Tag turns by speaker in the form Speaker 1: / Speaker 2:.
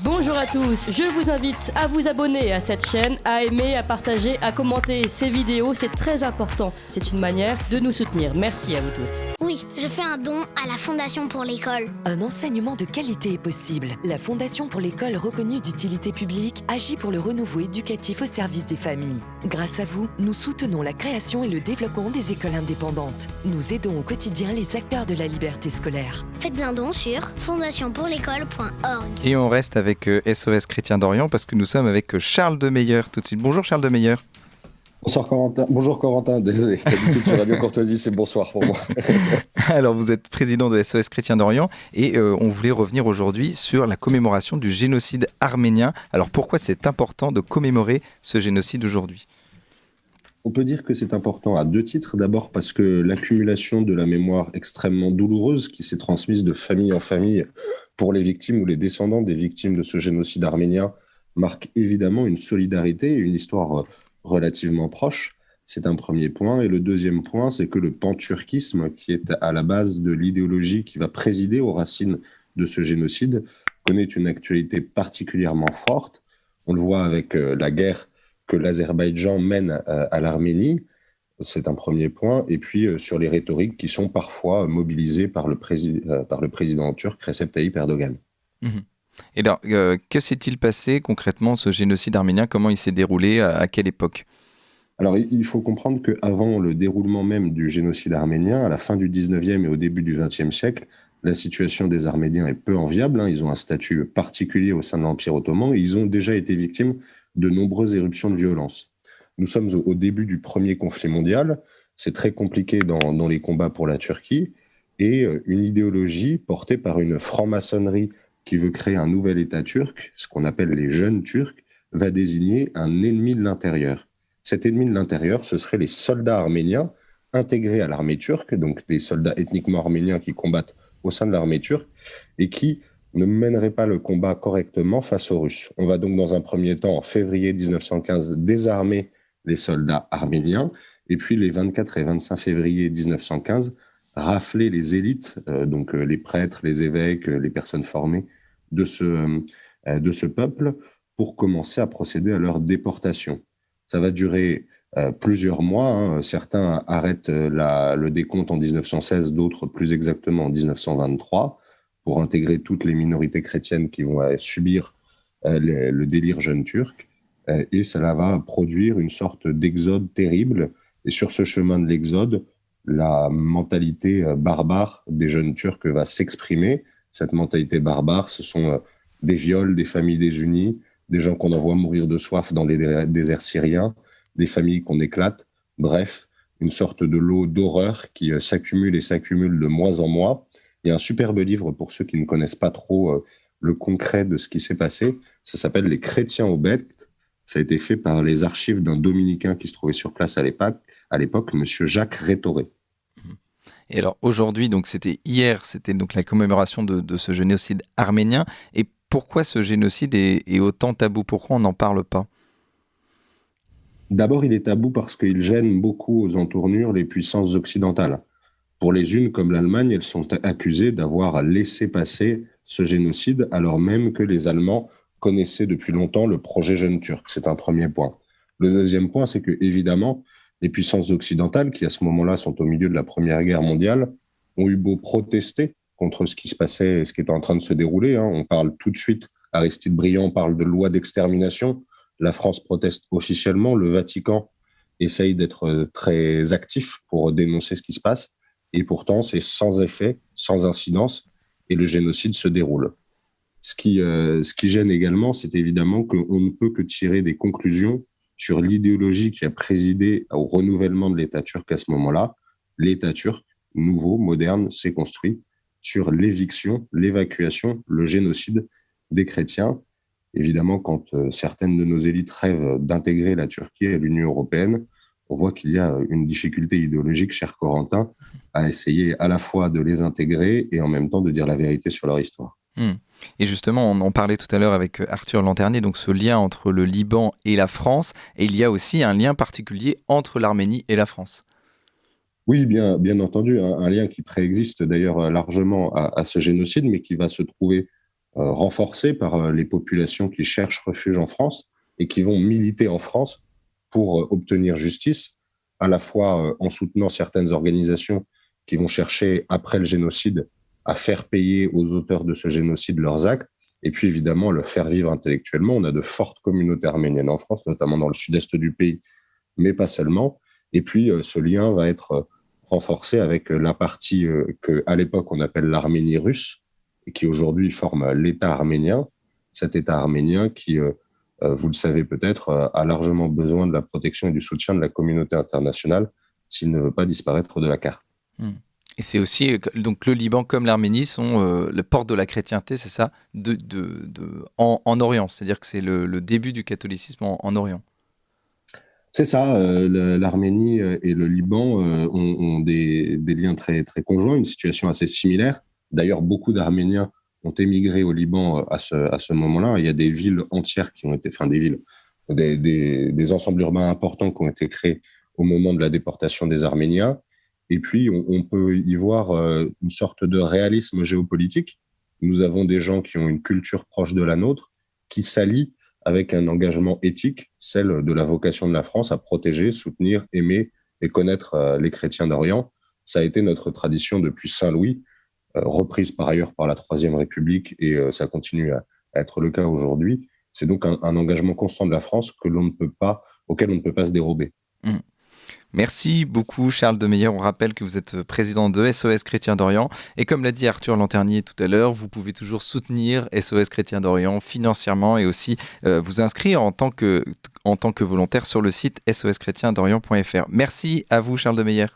Speaker 1: Bonjour à tous, je vous invite à vous abonner à cette chaîne, à aimer, à partager, à commenter ces vidéos, c'est très important. C'est une manière de nous soutenir. Merci à vous tous.
Speaker 2: Oui, je fais un don à la Fondation pour l'école.
Speaker 3: Un enseignement de qualité est possible. La Fondation pour l'école reconnue d'utilité publique agit pour le renouveau éducatif au service des familles. Grâce à vous, nous soutenons la création et le développement des écoles indépendantes. Nous aidons au quotidien les acteurs de la liberté scolaire.
Speaker 2: Faites un don sur fondationpourlécole.org.
Speaker 4: Et on reste avec SOS Chrétien d'Orient parce que nous sommes avec Charles Demeyer tout de suite. Bonjour Charles Demeyer.
Speaker 5: Bonsoir Corentin. Bonjour Corentin, désolé, d'habitude sur Radio Courtoisie, c'est bonsoir pour moi.
Speaker 4: Alors vous êtes président de SOS Chrétien d'Orient et on voulait revenir aujourd'hui sur la commémoration du génocide arménien. Alors pourquoi c'est important de commémorer ce génocide aujourd'hui ?
Speaker 5: On peut dire que c'est important à deux titres. D'abord parce que l'accumulation de la mémoire extrêmement douloureuse qui s'est transmise de famille en famille pour les victimes ou les descendants des victimes de ce génocide arménien marque évidemment une solidarité et une histoire relativement proche. C'est un premier point. Et le deuxième point, c'est que le panturquisme, qui est à la base de l'idéologie qui va présider aux racines de ce génocide, connaît une actualité particulièrement forte. On le voit avec la guerre que l'Azerbaïdjan mène à l'Arménie, c'est un premier point, et puis sur les rhétoriques qui sont parfois mobilisées par le président turc Recep Tayyip Erdogan.
Speaker 4: Et alors, que s'est-il passé concrètement, ce génocide arménien ? Comment il s'est déroulé ? À quelle époque ?
Speaker 5: Alors, il faut comprendre qu'avant le déroulement même du génocide arménien, à la fin du 19e et au début du 20e siècle, la situation des Arméniens est peu enviable. Ils ont un statut particulier au sein de l'Empire ottoman et ils ont déjà été victimes de nombreuses éruptions de violence. Nous sommes au début du premier conflit mondial. C'est très compliqué dans les combats pour la Turquie. Et une idéologie portée par une franc-maçonnerie qui veut créer un nouvel État turc, ce qu'on appelle les jeunes Turcs, va désigner un ennemi de l'intérieur. Cet ennemi de l'intérieur, ce seraient les soldats arméniens intégrés à l'armée turque, donc des soldats ethniquement arméniens qui combattent au sein de l'armée turque et qui ne mèneraient pas le combat correctement face aux Russes. On va donc dans un premier temps, en février 1915, désarmer les soldats arméniens et puis les 24 et 25 février 1915, rafler les élites, donc les prêtres, les évêques, les personnes formées de ce peuple pour commencer à procéder à leur déportation. Ça va durer plusieurs mois. Certains arrêtent le décompte en 1916, d'autres plus exactement en 1923, pour intégrer toutes les minorités chrétiennes qui vont subir le délire jeune turc. Et cela va produire une sorte d'exode terrible. Et sur ce chemin de l'exode, la mentalité barbare des jeunes Turcs va s'exprimer. Cette mentalité barbare, ce sont des viols, des familles désunies, des gens qu'on envoie mourir de soif dans les déserts syriens, des familles qu'on éclate. Bref, une sorte de lot d'horreur qui s'accumule et s'accumule de mois en mois. Il y a un superbe livre pour ceux qui ne connaissent pas trop le concret de ce qui s'est passé. Ça s'appelle « Les chrétiens au bec ». Ça a été fait par les archives d'un dominicain qui se trouvait sur place à l'époque, monsieur Jacques Rétoré.
Speaker 4: Et alors aujourd'hui, donc c'était hier, c'était donc la commémoration de ce génocide arménien. Et pourquoi ce génocide est autant tabou ? Pourquoi on n'en parle pas ?
Speaker 5: D'abord, il est tabou parce qu'il gêne beaucoup aux entournures les puissances occidentales. Pour les unes, comme l'Allemagne, elles sont accusées d'avoir laissé passer ce génocide, alors même que les Allemands connaissaient depuis longtemps le projet jeune turc. C'est un premier point. Le deuxième point, c'est que, évidemment, les puissances occidentales, qui à ce moment-là sont au milieu de la Première Guerre mondiale, ont eu beau protester contre ce qui se passait et ce qui était en train de se dérouler. On parle tout de suite, Aristide Briand parle de loi d'extermination. La France proteste officiellement, le Vatican essaye d'être très actif pour dénoncer ce qui se passe. Et pourtant, c'est sans effet, sans incidence, et le génocide se déroule. Ce qui gêne également, c'est évidemment qu'on ne peut que tirer des conclusions sur l'idéologie qui a présidé au renouvellement de l'État turc à ce moment-là. L'État turc, nouveau, moderne, s'est construit sur l'éviction, l'évacuation, le génocide des chrétiens. Évidemment, quand certaines de nos élites rêvent d'intégrer la Turquie à l'Union européenne, on voit qu'il y a une difficulté idéologique, cher Corentin, à essayer à la fois de les intégrer et en même temps de dire la vérité sur leur histoire.
Speaker 4: Et justement, on en parlait tout à l'heure avec Arthur Lanternier, donc ce lien entre le Liban et la France, et il y a aussi un lien particulier entre l'Arménie et la France.
Speaker 5: Oui, bien entendu, un lien qui préexiste d'ailleurs largement à ce génocide, mais qui va se trouver renforcés par les populations qui cherchent refuge en France et qui vont militer en France pour obtenir justice, à la fois en soutenant certaines organisations qui vont chercher, après le génocide, à faire payer aux auteurs de ce génocide leurs actes, et puis évidemment le faire vivre intellectuellement. On a de fortes communautés arméniennes en France, notamment dans le sud-est du pays, mais pas seulement. Et puis ce lien va être renforcé avec la partie qu'à l'époque on appelle l'Arménie russe, et qui aujourd'hui forme l'État arménien. Cet État arménien qui, vous le savez peut-être, a largement besoin de la protection et du soutien de la communauté internationale s'il ne veut pas disparaître de la carte.
Speaker 4: Et c'est aussi, donc le Liban comme l'Arménie sont le porte de la chrétienté, c'est ça, en Orient, c'est-à-dire que c'est le début du catholicisme en Orient.
Speaker 5: C'est ça, l'Arménie et le Liban ont des liens très, très conjoints, une situation assez similaire. D'ailleurs, beaucoup d'Arméniens ont émigré au Liban à ce moment-là. Il y a des villes entières qui ont été, enfin des villes, des ensembles urbains importants qui ont été créés au moment de la déportation des Arméniens. Et puis, on peut y voir une sorte de réalisme géopolitique. Nous avons des gens qui ont une culture proche de la nôtre, qui s'allient avec un engagement éthique, celle de la vocation de la France à protéger, soutenir, aimer et connaître les chrétiens d'Orient. Ça a été notre tradition depuis Saint-Louis, reprise par ailleurs par la Troisième République, et ça continue à être le cas aujourd'hui. C'est donc un engagement constant de la France auquel on ne peut pas se dérober.
Speaker 4: Merci beaucoup Charles Demeyer. On rappelle que vous êtes président de SOS Chrétiens d'Orient. Et comme l'a dit Arthur Lanternier tout à l'heure, vous pouvez toujours soutenir SOS Chrétiens d'Orient financièrement et aussi vous inscrire en tant que volontaire sur le site soschrétiendorient.fr. Merci à vous Charles Demeyer.